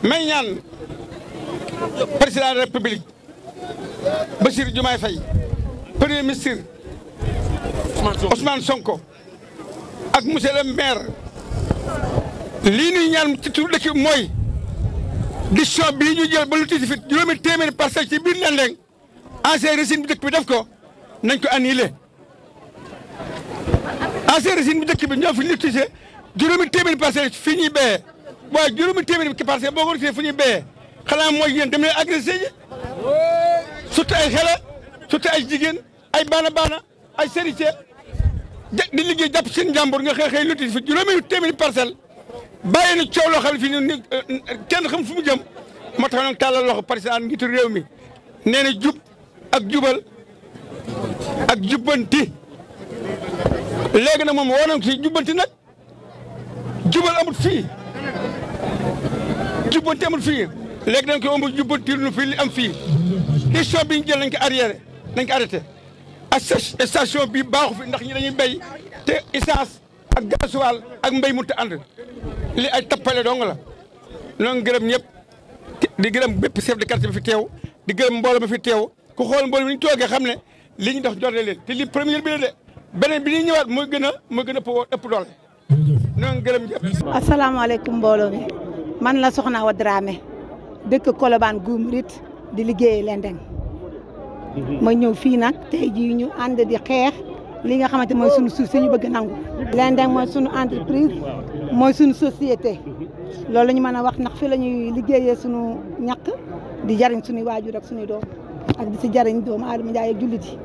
may ñaan président de la république Bassirou Diomaye Faye premier ministre Ousmane Sonko ak monsieur le maire lii ñuy ñaan ci tur dëkk mooy décision bii ñu jël ba lu tiisi fit juróomi téeméeri parcelle ci biir Lendeng ancien régime bi dëkk bi def ko nañ ko annulé ancien régime bi dëkk bi ñoo fi lotissé juróomi téeméeri parcelle fii ñuy béyee waaye juróomi téeméeri parcelle boo ko lotissé fu ñuy béyee xanaa mooy yéen dem leen agressé ji surtout ay xale surtout ay jigéen ay baana ay serité di liggéey jàpp seen njàmbur nga xëy lotissé fi juróomi téeméeri parcelle bàyyi na coow loo xam ne fii nii kenn xam fu mu jëm moo tax nag tàllal loxo président njiitu réew mi nee na jub ak jubal ak jubbanti léegi nag moom woo nañu si jubbanti nag jubal amul fii jubbanti amul fii léegi dañ ko ëmb jubbanti lu fii li am fii décision bi ñu jël nañ ko arrière nañ ko arrêté station bi baaxu fi ndax ñi dañuy béy te essence ak gasoil ak mbéy mu te ànd li ay tappale dong la noo ngi gërëm ñëpp di gërëm bépp chef de quartier bi fi teew di gërëm mbooloo mi fi teew ku xool mbooloo mi ñu toogee xam ne li ñu dox jot leen te li première bi la de beneen bi ñuy ñëwaat mooy gën a ëpp doole noo ngi gërëm ñëpp. asalaamaaleykum mbooloo mi man la Soxna Awa Dramé dëkk Colobane Guy Marius di liggéeyee Lendeng ma ñëw fii nag tey jii ñu ànd di xeex li nga xamante mooy sunu suuf si ñu bëgg nangu. Lendeng mooy sunu entreprise mooy sunu société loolu la ñu mën a wax ndax fii la ñuy liggéeyee sunu ñàkk di jariñ suñuy waajur ak suñuy doom ak di si jariñ doomu aadama Njaay ak jullit yi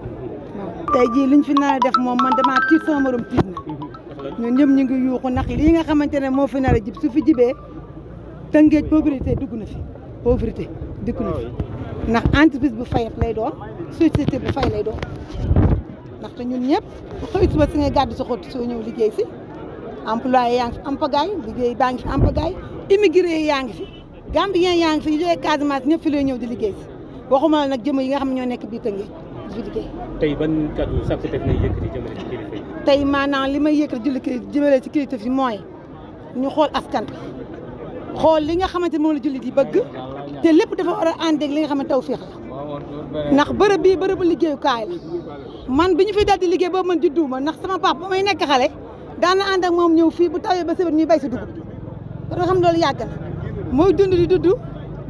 tey jii liñ fi nar a def moom man damaa tiit sama morom tiit na ñun ñëpp ñu ngi yuuxu ndax lii nga xamante ne moo fi nar a jib su fi jibee Tëngéej pauvreté dugg na fi pauvreté dugg na fi ndax entreprise bu fayat lay doon société bu fay lay doon ndaxte ñun ñëpp xëy suba si ngay gàddu sa xott soo ñëw liggéey si employé yaa ngi fi am pagaay liggéey baa ngi fi am pagaay immigré yaa ngi fi gambien yaa ngi fi ñu jógee Casamance ñëpp fi lay ñëw di liggéey si waxuma la nag jëmm yi nga xam ne ñoo nekk biir Tëngéej di fi liggéey. tey ban kàddu sakku def ngay yëkkati jëmale ci kilifa yi. tey maanaam li may yëkkati jëmale ci kilifa yi mooy ñu xool askan bi xool li nga xamante moom la jullit yi bëgg te lépp dafa war a ànd ak li nga xam ne tawfeex la ndax bërëb bii bërëbu liggéeyukaay la man bi ñu fiy dal di liggéey boobu man judduuma ndax sama papa ba may nekk xale daana ànd ak moom ñëw fii bu tawee ba sëbët ñuy bay si dugub kon nga xam loolu yàgg na mooy dund di dudd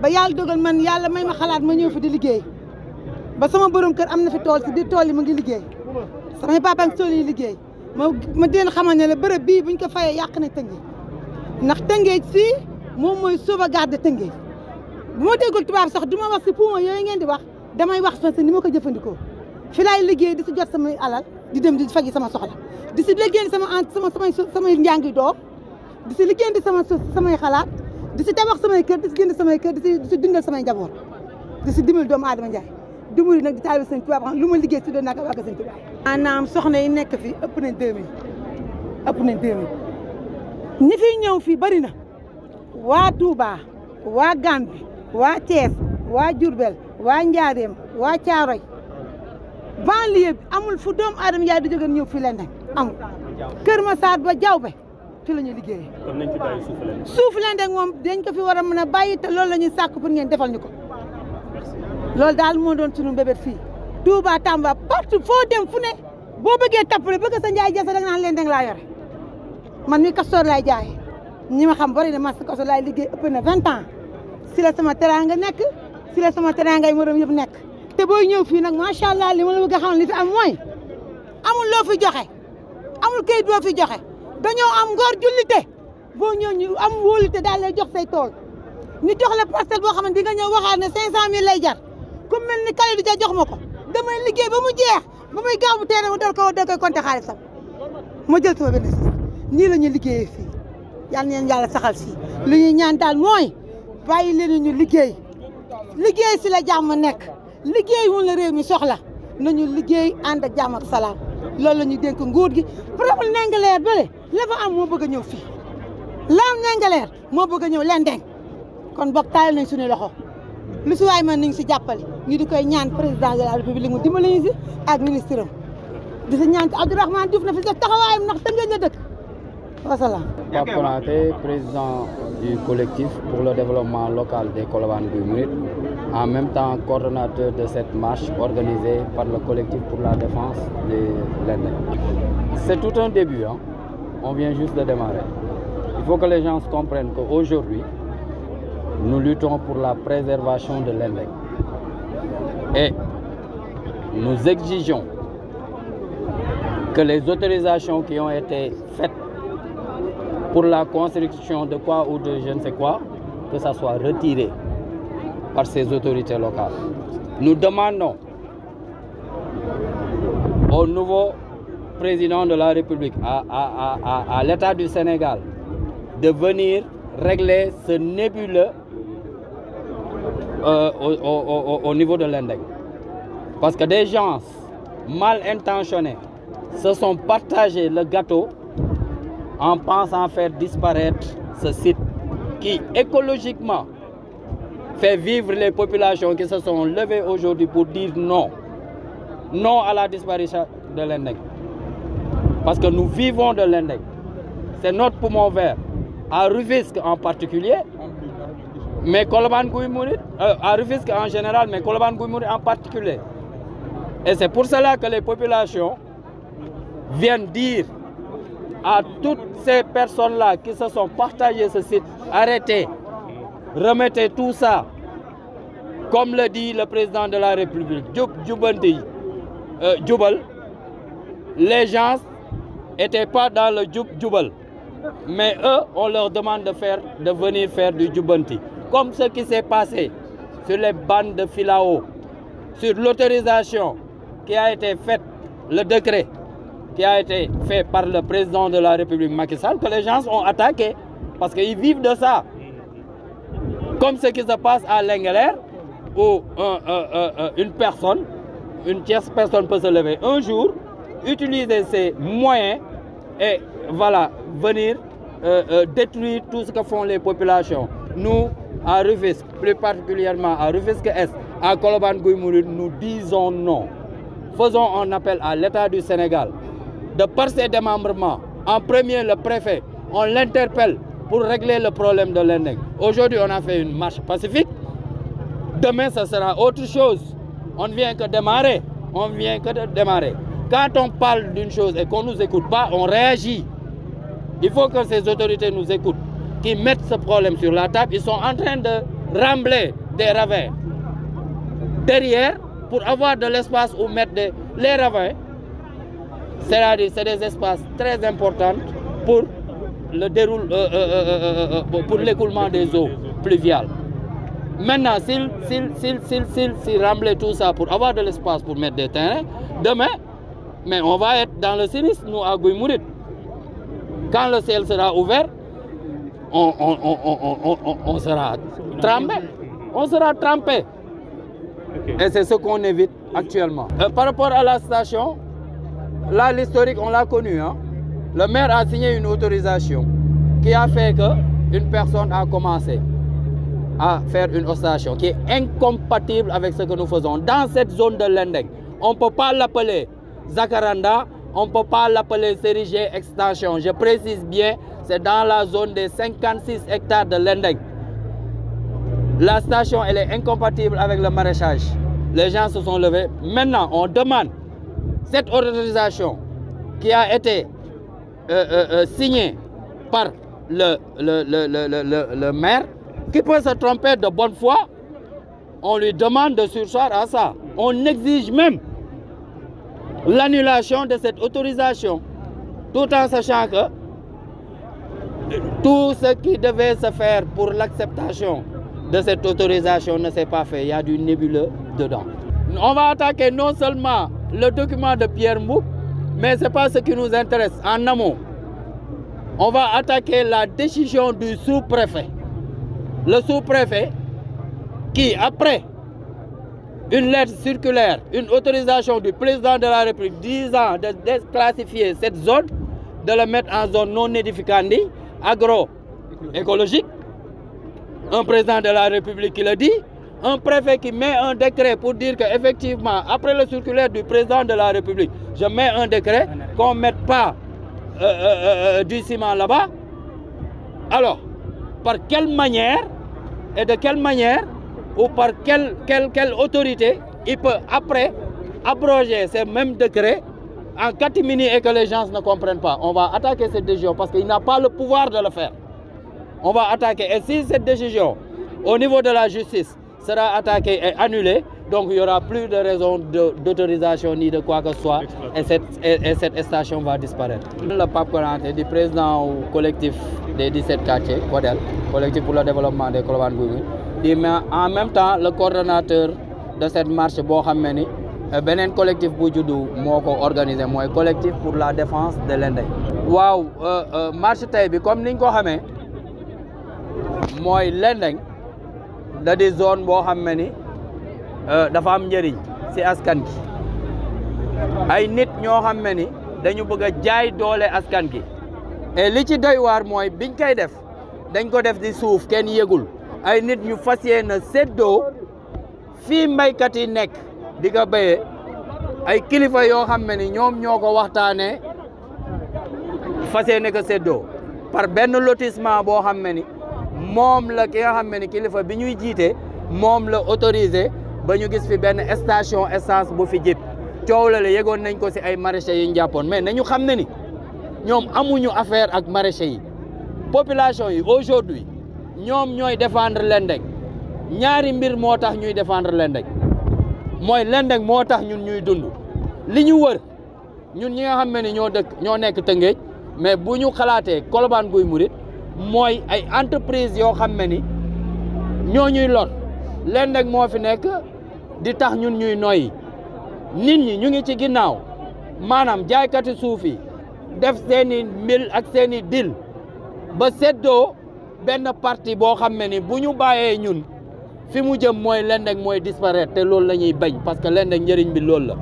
ba yàlla dogal man yàlla may ma xalaat ma ñëw fi di liggéey ba sama borom kër am na fi tool si biir tool yi mu ngi liggéey samay papa ak tool yi liggéey ma di leen xamal ne la bërëb bii buñ ko fayee yàq na Tëngéej ndax Tëngéej fii moom mooy sauvegarde Tëngéej bu ma déggul tubaab sax du ma wax si pouma yooyu ngeen di wax damay wax fa ni ma ko jëfandikoo fi laay liggéey di si jot samay alal di dem di faji sama soxla di si liggéey samay njàngi doom di si liggéey di samay xalaat di si tabax samay kër di si jënd samay kër di si dundal samay njaboot di si dimbali doomu aadama Njaay dimbali nag di taalibe Sëñ Tuubaa xam lu ma liggéey si doon naka wàgg Sëñ Tuubaa maanaam soxna yi nekk fii ëpp nañ 2000 ñi fiy ñëw fii bari na waa Touba waa Gambie waa Thiès waa Diourbel waa Njaaréem waa Caaroy banlieue bi amul fu doomu aadama Njaay di jógeen ñëw fii Lendeng amul Kër Massar ba Diawbe fi la ñuy liggéeyee. kon nañ fi bàyyi suufu Lendeng. suufu Lendeng moom dañ ko fi war a mën a bàyyi te loolu la ñuy sàkk pour ngeen defal ñu ko loolu daal moo doon sunu mbébét fii Touba Tamba partout foo dem fu ne boo bëggee tappale bëgg sa njaay jasa da nga naan Lendeng laa yore man mi kastoor laay jaay ñi ma xam bari na mas kastoor laay liggéey ëpp na 20 ans si la sama teraanga nekk si la sama teraangay morom yëpp nekk te booy ñëw fii nag macha allah li ma la bëgg a xam li fi am mooy amul loo fi joxe amul kayit boo fi joxe dañoo am ngor jullite boo ñëw ñu am wóolute daal lay jox say tool ñu jox la parcelle boo xam ne di nga ñëw waxaat ne 500000 lay jar ku mel ni kale du ja jox ma ko damay liggéey ba mu jeex ba muy gaaw bu teere ma dal koy compter xaalisam ma jël sama bénéfice nii la ñuy liggéeyee fii yal neen yàlla saxal si li ñuy ñaan daal mooy bàyyi leen ñu liggéey si la jàmm nekk liggéey mun la réew mi soxla nañu liggéey ànd ak jàmm ak salaam loolu la ñuy dénk nguur gi problème Ndingler bële la fa am moo bëgg a ñëw fii laam Ndingler moo bëgg a ñëw Lendeng kon bokk taal nañ suñu loxo lu si waay man nañ si jàppale ñu di koy ñaan président de la république mu dimbali ñu si ak ministre am di si ñaan Abdourahmane Diouf na fi def taxawaayam ndax Tëngéej la dëkk wasalaam. Pape Konaté, président du collectif pour le développement local des Colobane Guy Mouride, en même temps coordonnateur de cette marche organisée par le collectif pour la défense de Lendeng. C'est tout un début, hein? On vient juste de démarrer. Il faut que les gens comprennent qu'aujourd'hui, nous luttons pour la préservation de Lendeng. Et nous exigeons que les autorisations qui ont été faites pour la construction de quoi ou de je ne sais quoi, que ça soit retiré par ces autorités locales. Nous demandons au nouveau président de la République, à l'État du Sénégal, de venir régler ce nébuleux au niveau de Lendeng. Parce que des gens mal intentionnés se sont partagés le gâteau en pensant faire disparaître ce site qui écologiquement fait vivre les populations qui se sont levées aujourd'hui pour dire non. Non à la disparition de Lendeng. Parce que nous vivons de Lendeng. C'est notre poumon vert. À Rufisque en particulier, mais Colobane Guy Mouride, à Rufisque en général, mais Colobane Guy Mouride en particulier. Et c'est pour cela que les populations viennent dire à toutes ces personnes-là qui se sont partagées ce site, arrêtez, remettez tout ça, comme le dit le président de la République, Djoubal, les gens n'étaient pas dans le Djoubal, mais eux, on leur demande de venir faire du Djoubanti. Comme ce qui s'est passé sur les bandes de Filao, sur l'autorisation qui a été faite, le décret qui a été fait par le président de la République Macky Sall, que les gens ont attaqué parce qu'ils vivent de ça. Comme ce qui se passe à Lengueler, où une personne, une tierce personne peut se lever un jour, utiliser ses moyens et voilà, venir détruire tout ce que font les populations. Nous, à Rufisque, plus particulièrement à Rufisque Est, à Colobane Guy Mouride, nous disons non. Faisons un appel à l'État du Sénégal de par ses démembrements. En premier, le préfet, on l'interpelle pour régler le problème de Lendeng. Aujourd'hui, on a fait une marche pacifique. Demain, ce sera autre chose. On ne vient que démarrer. On ne vient que de démarrer. Quand on parle d'une chose et qu'on ne nous écoute pas, on réagit. Il faut que ces autorités nous écoutent, qui mettent ce problème sur la table. Ils sont en train de rembler des ravins derrière pour avoir de l'espace où mettre les ravins. C'est-à-dire c'est des espaces très importants pour pour l'écoulement des eaux pluviales. Maintenant, s'ils remblaient tout ça pour avoir de l'espace pour mettre des terrains, demain, mais on va être dans le sinistre, nous, à Guy Mouride. Quand le ciel sera ouvert, on sera trempé. On sera trempé. Okay. Et c'est ce qu'on évite actuellement. Par rapport à la station, là, l'historique, on l'a connu. Hein? Le maire a signé une autorisation qui a fait qu'une personne a commencé à faire une station qui est incompatible avec ce que nous faisons. Dans cette zone de Lendeng, on ne peut pas l'appeler Zakaranda, on ne peut pas l'appeler Sérigé Extension. Je précise bien, c'est dans la zone des 56 hectares de Lendeng. La station, elle est incompatible avec le maraîchage. Les gens se sont levés. Maintenant, on demande cette autorisation qui a été signée par le maire, qui peut se tromper de bonne foi. On lui demande de surseoir à ça. On exige même l'annulation de cette autorisation, tout en sachant que tout ce qui devait se faire pour l'acceptation de cette autorisation ne s'est pas fait. Il y a du nébuleux dedans. On va attaquer non seulement le document de Pierre Mboup, mais ce n'est pas ce qui nous intéresse en amont. On va attaquer la décision du sous-préfet. Le sous-préfet qui, après une lettre circulaire, une autorisation du président de la République disant de déclassifier cette zone, de la mettre en zone non édificandi, agroécologique, un président de la République qui le dit, un préfet qui met un décret pour dire qu'effectivement, après le circulaire du président de la République, je mets un décret qu'on ne mette pas du ciment là-bas. Alors, par quelle manière et de quelle manière ou par quelle autorité il peut après abroger ces mêmes décrets en catimini et que les gens ne comprennent pas. On va attaquer cette décision parce qu'il n'a pas le pouvoir de le faire. On va attaquer. Et si cette décision, au niveau de la justice, sera attaquée et annulée, donc il n'y aura plus de raison d'autorisation ni de quoi que ce soit et cette station va disparaître. Le Pape Konaté, du président du collectif des 17 quartiers, CODEL, collectif pour le développement des Colobane Gouy Gui, mais en même temps le coordonnateur de cette marche, benen collectif bu juddu moko organisé moy collectif pour la défense de Lendeng. Waaw marche tay bi comme niñ ko xamé moy Lendeng da di zone bo xamé ni dafa am njëriñ ci askan gi ay nit ñoo xamé ni dañu bëgg jaay doole askan gi et li ci doy waar mooy biñ koy def dañ ko def di suuf kenn yëgul ay nit ñu fas yéene séddoo fii mbaykat yi nekk di nga béyee ay kilifa yoo xam ne ni ñoom ñoo ko waxtaanee fas yéene ko séddoo par benn lotissement boo xam ne ni moom la ki nga xam ne ni kilifa bi ñuy jiite moom la autorisé ba ñu gis fi benn station essence bu fi jip coow la yëgoon nañ ko si ay maraîchers yi ñu jàppoon mais nañu xam ne ni ñoom amuñu affaire ak maraîchers yi population yi aujourd'hui ñoom ñooy défendre Lendeng ñaari mbir moo tax ñuy défendre Lendeng mooy Lendeng moo tax ñun ñuy dund li ñu wër ñun ñi nga xam ne ni ñoo nekk Tëngéej mais bu ñu xalaatee Colobane Gouy Mouride mooy ay entreprise yoo xam ne ni ñoo ñuy lor Lendeng moo fi nekk di tax ñun ñuy noyyi nit ñi ñu ngi ci ginnaaw maanaam jaaykati suuf yi def seeni mbir ak seeni dil ba seddoo benn parti boo xam ne ni bu ñu bàyyee ñun fi mu jëm mooy Lendeng mooy disparaître te loolu la ñuy bañ parce que Lendeng njëriñ bi loolu la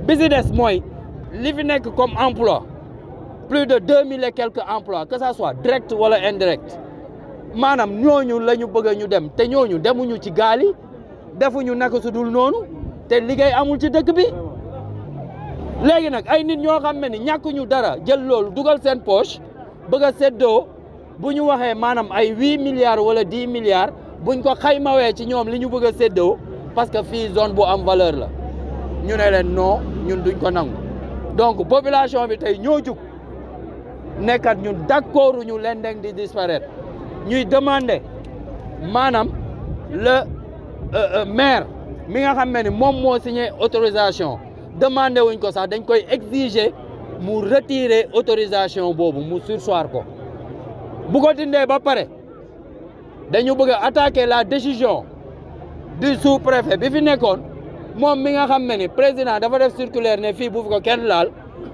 bi si des mooy li fi nekk comme emploi plus de 2000 et quelques emplois que ça soit direct wala indirect maanaam ñooñu la ñu bëgg ñu dem te ñooñu demuñu ci gaal yi defuñu naka su dul noonu te liggéey amul ci dëkk bi léegi nag ay nit ñoo xam ne ni ñàkkuñu dara jël loolu dugal seen poche bëgg a séddoo bu ñu waxee maanaam ay 8 milliards wala 10 milliards buñ ko xaymawee ci ñoom li ñu bëgg a séddoo parce que fii zone bu am valeur la ñu ne leen non ñun duñ ko nangu donc population bi tey ñoo jug nekkat ñun d'accord ñu Lendeng di disparaître ñuy demander maanaam le maire mi nga xam ne moom moo signé autorisation demandé wuñ ko sax dañ koy exiger mu retirer autorisation boobu mu surseoir ko bu ko dindee ba pare dañu bëgg a attaquer la décision du sous-préfet bi fi nekkoon moom mi nga xam ne ni président dafa def circulaire ne fii bu fi ko kenn laal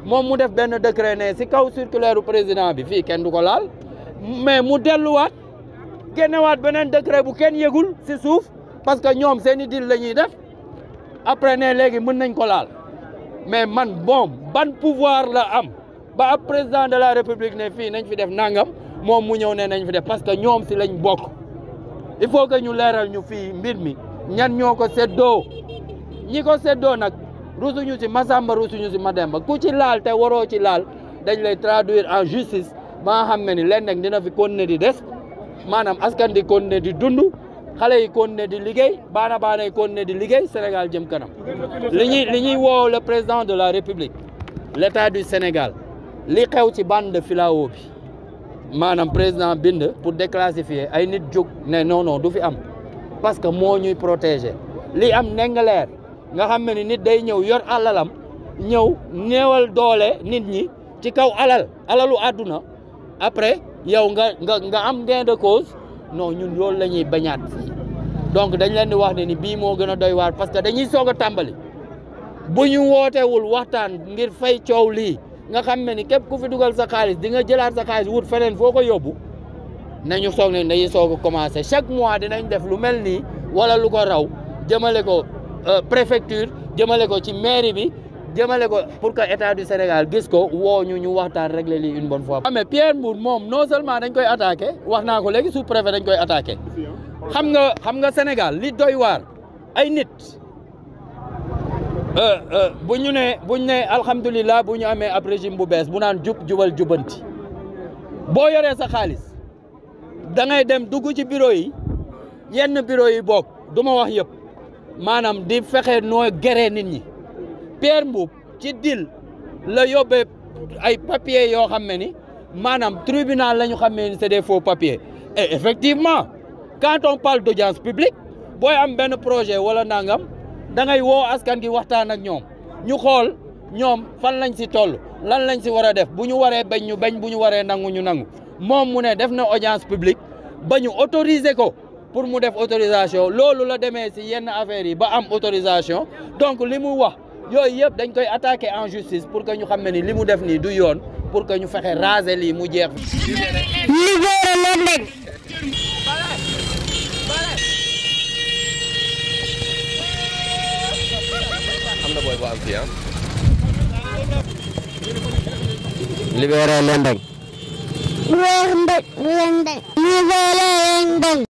moom mu def benn décret ne si kaw circulaire u président bi fii kenn du ko laal mais mu delluwaat génnewaat beneen décret bu kenn yëgul si suuf parce que ñoom seeni dil la ñuy def après ne léegi mën nañ ko laal mais man moom ban pouvoir la am ba ab président de la république ne fii nañ fi def nangam moom mu ñëw ne nañ fi def parce que ñoom si lañ bokk il faut que ñu leeral ñu fii mbir mi ñan ñoo ko seddoo ñi ko seddoo nag rusuñu si Masamba rusuñu si Mademba ku ci laal te waroo ci laal dañ lay traduire en justice ba nga xam ne ni Lendeng dina fi continuer di des maanaam askan di continuer di dund xale yi continuer di liggéey baana yi continuer di liggéey Sénégal jëm kanam li ñuy woow le président de la République l'État du Sénégal li xew ci bande de filao bi maanaam président bind pour déclassifier ay nit jóg ne non du fi am parce que moo ñuy protéger li am Ndingler nga xam ne ni nit day ñëw yor alalam ñëw néewal doole nit ñi ci kaw alalu àdduna après yow nga am gain de cause non ñun loolu la ñuy bañaat donc dañ leen di wax ne ni bii moo gën a doy waar parce que dañuy soog a tàmbali bu ñu wootewul waxtaan ngir fay coow lii nga xam ne ni képp ku fi dugal sa xaalis di nga jëlaat sa xaalis wut feneen foo ko yóbbu nañu soog ne dañuy soog a commencé chaque mois dinañ def lu mel nii wala lu ko raw jëmale ko préfecture jëmale ko ci mairie bi jëmale ko pour que état du Sénégal gis ko woo ñu waxtaan régler lii une bonne fois. mais Pierre Mbour moom non seulement dañ koy attaqué wax naa ko léegi sous préfet dañ koy attaqué xam nga Sénégal li doy waar ay nit bu ñu ne alhamdulilah bu ñu amee ab régime bu bees bu naan jubal jubanti boo yoree sa xaalis da ngay dem dugg ci bureau yi yenn bureau yi bokk du ma wax yëpp maanaam di fexe noo géré nit ñi Pierre Mboup ci dil la yóbbee ay papiers yoo xam ne ni maanaam tribunal la ñu xam ne ni c'est des faux papiers et effectivement quand on parle d'audience publique booy am benn projet wala nangam da ngay woo askan gi waxtaan ak ñoom ñu xool ñoom fan lañ si toll lan lañ si war a def bu ñu waree bañ ñu bañ bu ñu waree nangu ñu nangu moom mu ne def na audience publique ba ñu autoriser ko pour mu def autorisation loolu la demee si yenn affaires yi ba am autorisation donc li mu wax yooyu yëpp dañ koy attaquer en justice pour que ñu xam ne ni li mu def nii du yoon pour que ñu fexe raser lii mu jeex. libéré leen leen. am na booy bu am fii ah. libéré leen leen. libéré leen leen.